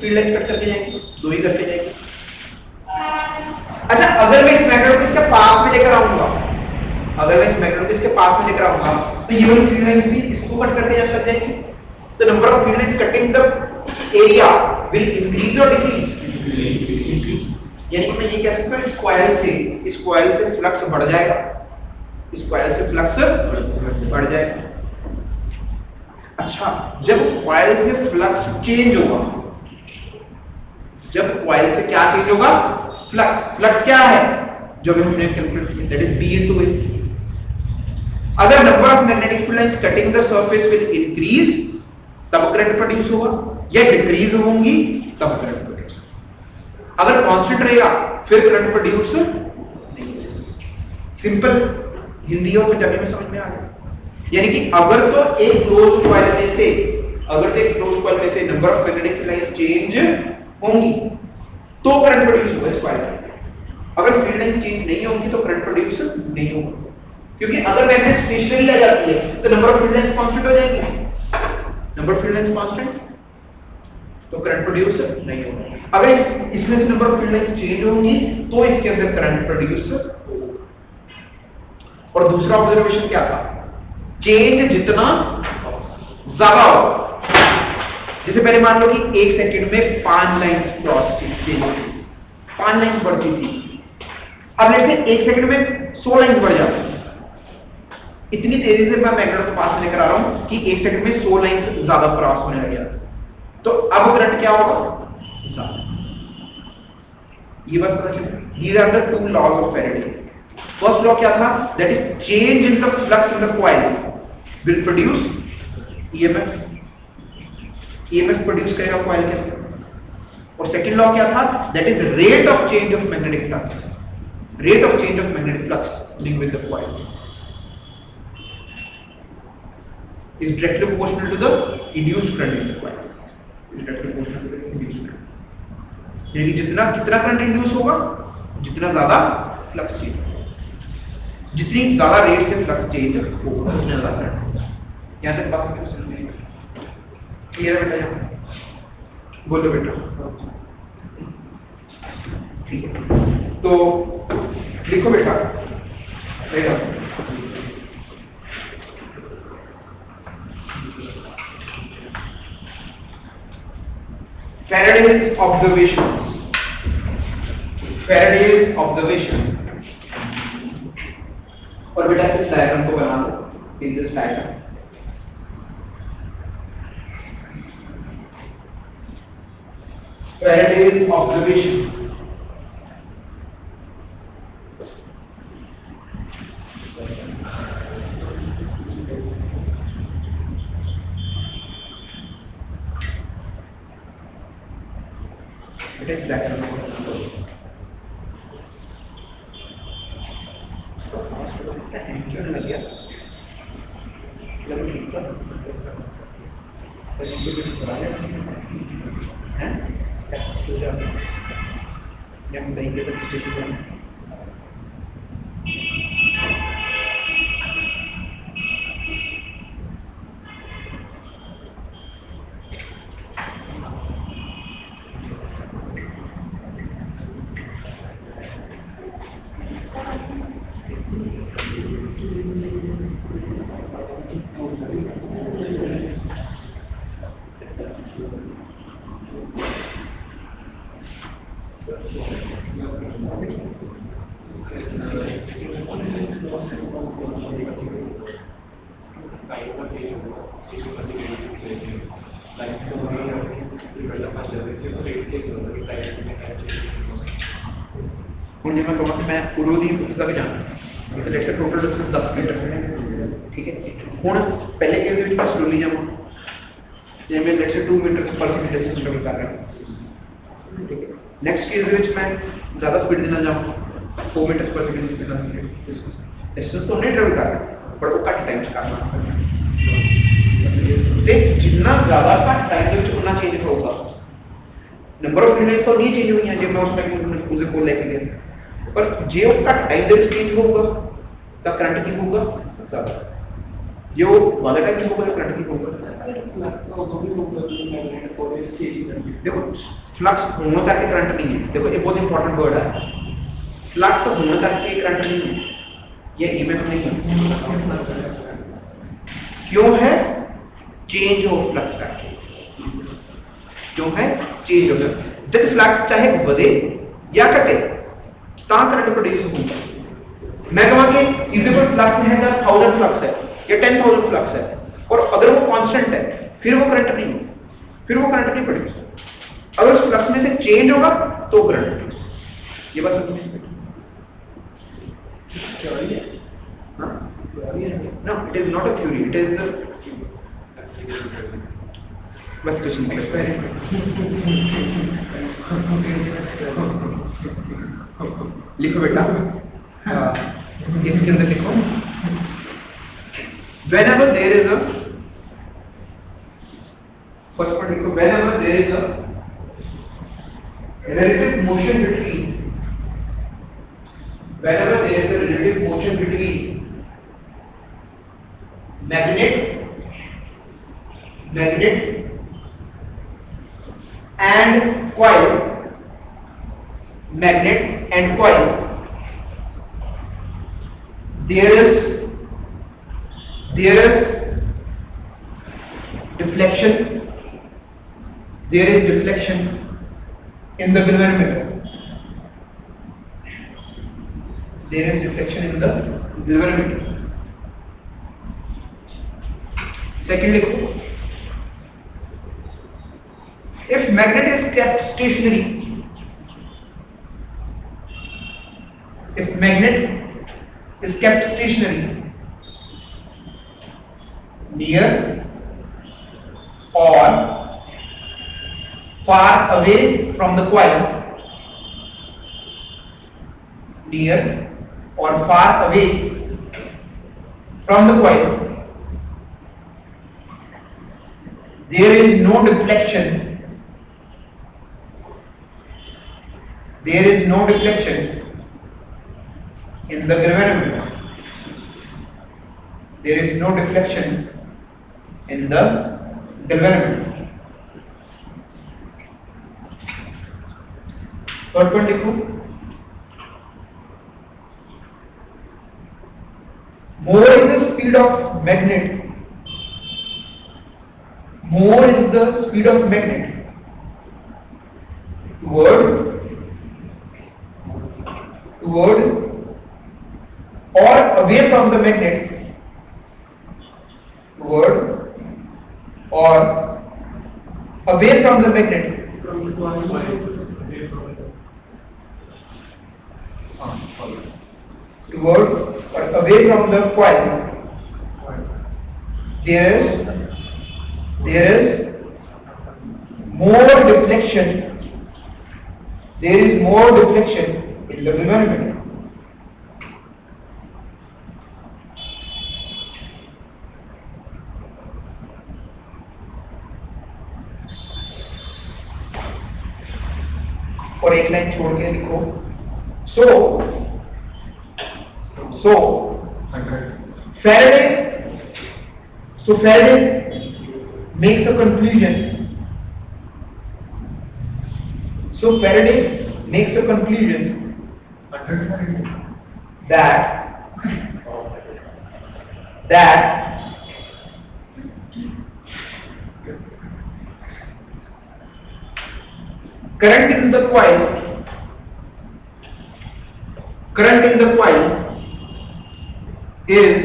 Field line cut करके जाएंगे, 2 ही करके जाएंगे। अच्छा, अगर मैं इस मैग्नेट को इसके पास में लेकर आऊंगा, अगर मैं इस मैग्नेट को इसके पास में लेकर आऊंगा तो ये वाली फील्ड लाइन भी इसको कट करके जा सकते हैं। तो number of field lines cutting the area will increase और डिक्रीज। यानी कि मैं ये कह सकता हूं इस कॉइल से फ्लक्स बढ़ जाएगा, इस कॉइल से फ्लक्स बढ़ जाएगा। अच्छा, जब कॉइल से फ्लक्स चेंज होगा, जब कॉइल से क्या चेंज होगा, फ्लक्स क्या है जो हमने कैलकुलेट किया, that is B into A। अगर number of magnetic field lines cutting the surface will increase तब करंट प्रोड्यूस होगा, या डिक्रीज होंगी तब करंट प्रोड्यूस होगा। अगर कांस्टेंट रहेगा फिर करंट प्रोड्यूस नहीं होगा। सिंपल हिंदी और पंजाबी में समझ में आ गया। यानी कि अगर तो एक क्लोज कॉइल में से, अगर तो एक क्लोज कॉइल में से number of magnetic field lines change होंगी तो करंट प्रोड्यूस होगा इस कॉइल में। अगर फील्ड लाइन चेंज नहीं होगी तो करंट प्रोड्यूस नहीं होगा, क्योंकि अगर मैग्नेट स्टेशनरी आ जाती है तो number of field lines constant हो जाएंगे, number of field lines constant तो करंट प्रोड्यूस नहीं होगा। अगर इसमें से number of field lines change होंगी तो इसके अंदर करंट प्रोड्यूस होगा। और दूसरा ऑब्जर्वेशन क्या था, चेंज जितना ज्यादा हो, जैसे पहले मान लो कि 1 सेकंड में 5 लाइंस क्रॉस चेंज होती, 5 लाइंस बढ़ती थी। अब जैसे 1 सेकंड में 100 लाइंस बढ़ जाती है। इतनी तेजी से मैं मैग्नेट को पास लेकर आ रहा हूं कि 1 सेकंड में 100 लाइंस ज्यादा क्रॉस होने लग गया, तो अब करंट क्या होगा, ज्यादा। ये बात पता चली। These are the 2 laws of Faraday। First law क्या था, that is change in the flux in the coil will produce EMF, EMF produce करेगा कॉइल के अंदर। और सेकंड लॉ क्या था, that is rate of change of magnetic flux, rate of change of magnetic flux linked with the coil is directly proportional to the induced current in the coil, is directly proportional to the induced current। यानी जितना current induce होगा जितना ज्यादा flux change होगा, जितनी ज्यादा rate से flux change होगा उतना ज्यादा करंट होगा। यहां तक बात क्लियर है बेटा? बोलो बेटा। ठीक है, तो लिखो बेटा, Faraday's observations, Faraday's observation। और बेटा इस डायग्राम को बना दो, in this diagram. Faraday's observation, जितना ज्यादा का टाइम में उतना चेंज होगा। नंबर ऑफ यूनिट्स तो नहीं चेंज हुई हैं जब मैं उसमें उसे को लेके गया, पर जो का टाइम में चेंज होगा तब करंट की होगा ज्यादा, जो वाला टाइम होगा करंट की होगा। देखो फ्लक्स होने तक करंट नहीं है, देखो ये बहुत इंपॉर्टेंट वर्ड है, फ्लक्स होने तक करंट नहीं है, ये ईएमएफ नहीं है। क्यों है? चेंज ऑफ फ्लक्स फैक्टर, क्यों है? चेंज ऑफ जब फ्लक्स चाहे बढ़े या घटे ता करंट प्रोड्यूस होगा। मैं कहूँ कि इसे कोई फ्लक्स है 10,000 फ्लक्स है या 10,000 फ्लक्स है और अगर वो कांस्टेंट है फिर वो करंट नहीं होगा, फिर वो करंट नहीं प्रोड्यूस। अगर उस फ्लक्स में से चेंज होगा तो करंट प्रोड्यूस। ये बात समझ में? No, it is not a theory, it is बस कुछ नहीं लगता है। लिखो बेटा, इसके अंदर लिखो, whenever there is a, first point लिखो, whenever there is a relative motion between, whenever there is a relative motion between magnet and coil, magnet and coil, there is deflection in the galvanometer. There is deflection in the galvanometer. Secondly, if magnet is kept stationary, near or far away from the coil, near or far away from the coil, there is no deflection in the galvanometer. There is no deflection in the galvanometer. Third point लिखो, more is the speed of magnet toward or away from the magnet, toward or away from the coil, there is more deflection in the galvanometer. और एक line छोड़ के लिखो, so Faraday makes a conclusion. that current in the coil is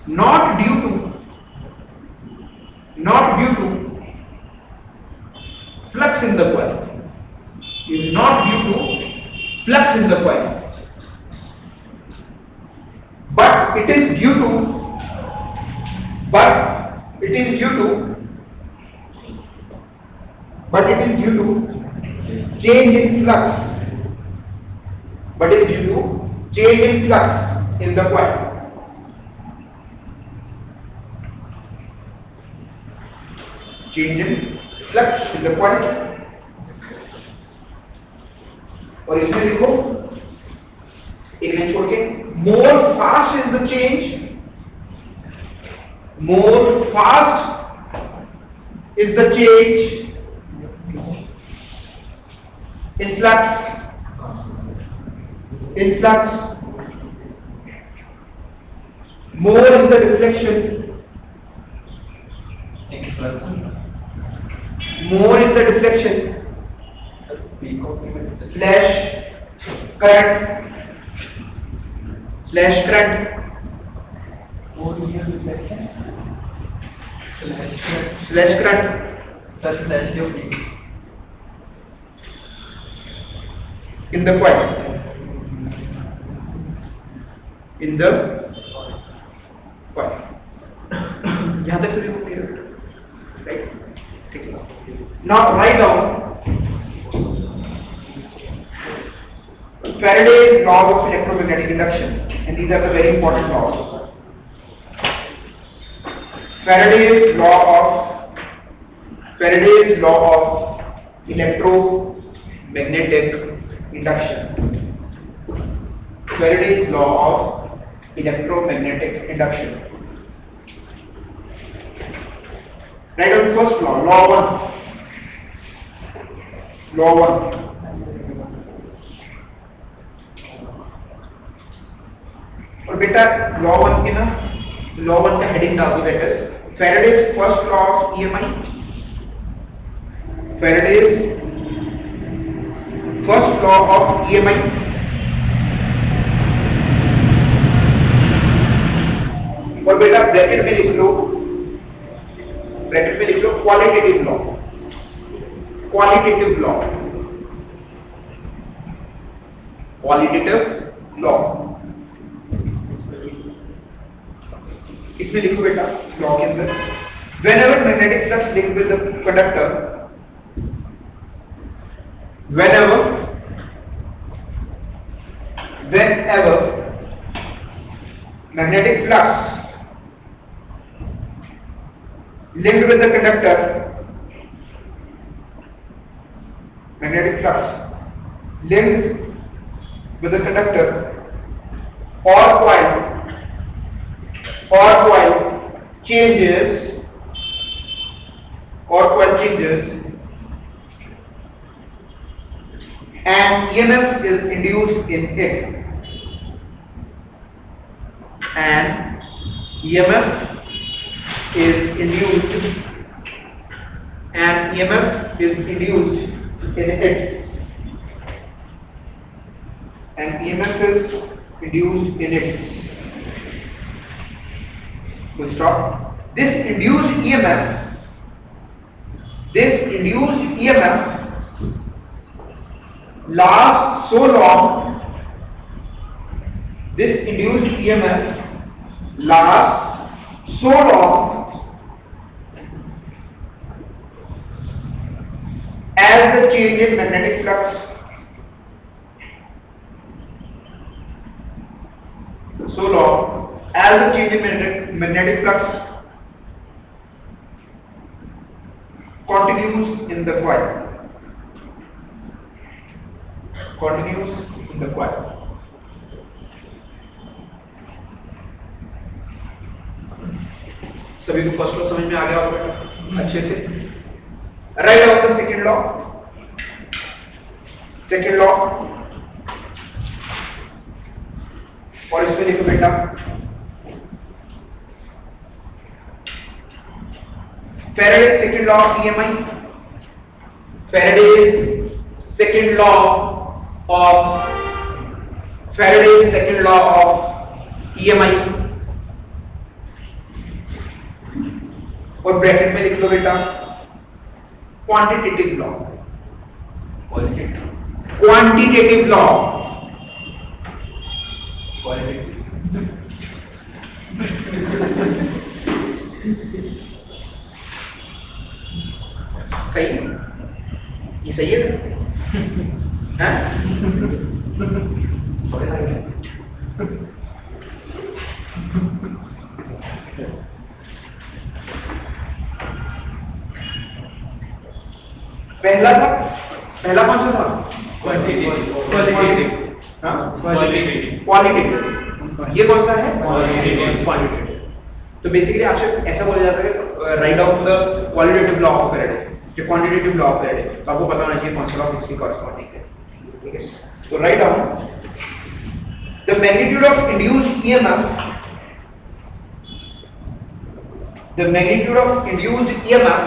not due to flux in the coil, but it is due to change in flux in the coil. Change in flux in the coil. और इसमें लिखो, एक line छोड़ के, more fast is the change more fast is the change influx more is the deflection more is the deflection slash current slash current in the coil यहाँ तक सभी को clear है? Right? ठीक है। Now write down Faraday's law of electromagnetic induction, and these are the very important laws. Faraday's law of electromagnetic induction. Faraday's law of electromagnetic induction. Write down first law, law 1. और बेटा law 1 के ना law 1 का heading डाल दो बेटा Faraday's first law of EMI. Faraday's first law of EMI. और बेटा ब्रैकेट में लिख लो क्वालिटेटिव लॉ इसमें लिखो बेटा लॉ के अंदर whenever magnetic flux linked with the conductor whenever magnetic flux linked with the conductor or coil changes and EMF is induced in it and EMF is induced in it. Full stop. This induced EMF lasts so long. This induced EMF lasts so long as the change in magnetic flux continues in the coil. सभी को first law समझ में आ गया होगा अच्छे से। Right of the second law और इसमें लिखो बेटा Faraday's second law of EMI. Faraday's second law of EMI और ब्रैकेट में लिख लो बेटा क्वांटिटेटिव लॉ सही है ये सही है हैं पहला कौन सा था क्वालिटेटिव ये कौन सा है क्वालिटेटिव तो बेसिकली आपसे ऐसा बोला जाता है कि write down the qualitative law of Faraday, जो क्वांटिटेटिव लॉ ऑफ फेराडे, तो आपको पता होना चाहिए कौन सा लॉ किसकी कॉरस्पॉन्डिंग है, ठीक है। तो write down the magnitude of induced EMF, the magnitude of induced EMF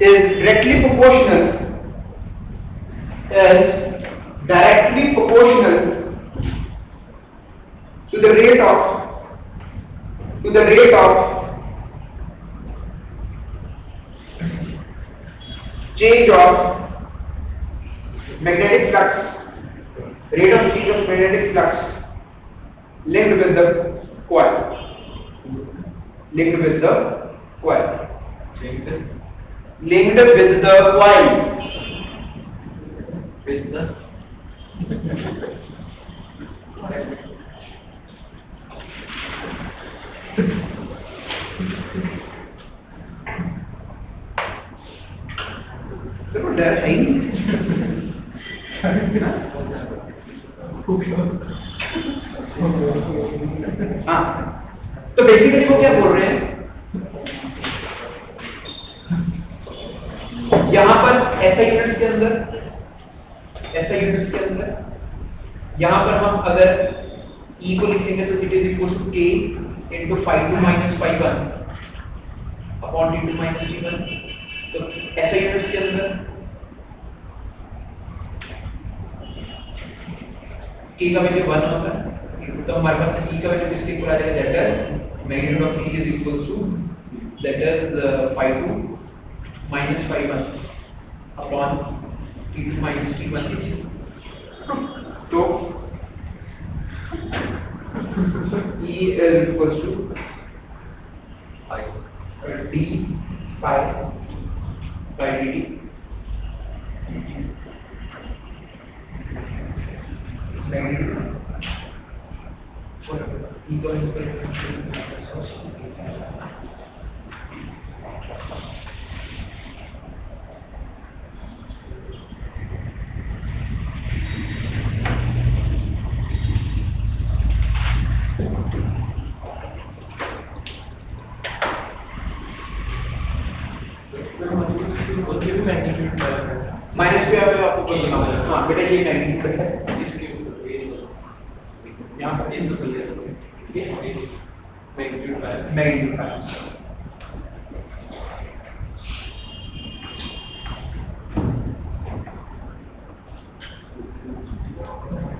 is directly proportional to the rate of change of magnetic flux, rate of change of magnetic flux linked with the coil, linked with the coil. देखो डर है ही नहीं। हाँ, तो basically वो क्या बोल रहे हैं, यहां पर ऐसा यूनिट्स के अंदर यहां पर हम अगर E को लिखेंगे तो it is equal to K into phi2 minus phi1 upon T2 minus T1। तो ऐसा यूनिट्स के अंदर K का वैल्यू 1 होता है, तो हमारे पास E का वैल्यू किसके इक्वल आ जाएगा, that is magnitude of E is equal to that is phi2 minus phi1 upon T2 minus T1। तो E is equals to d phi by dt minus पे आपको बताना होगा। हाँ बेटा ये मैग्नीट्यूड है, यहाँ पर मैग्नीट्यूड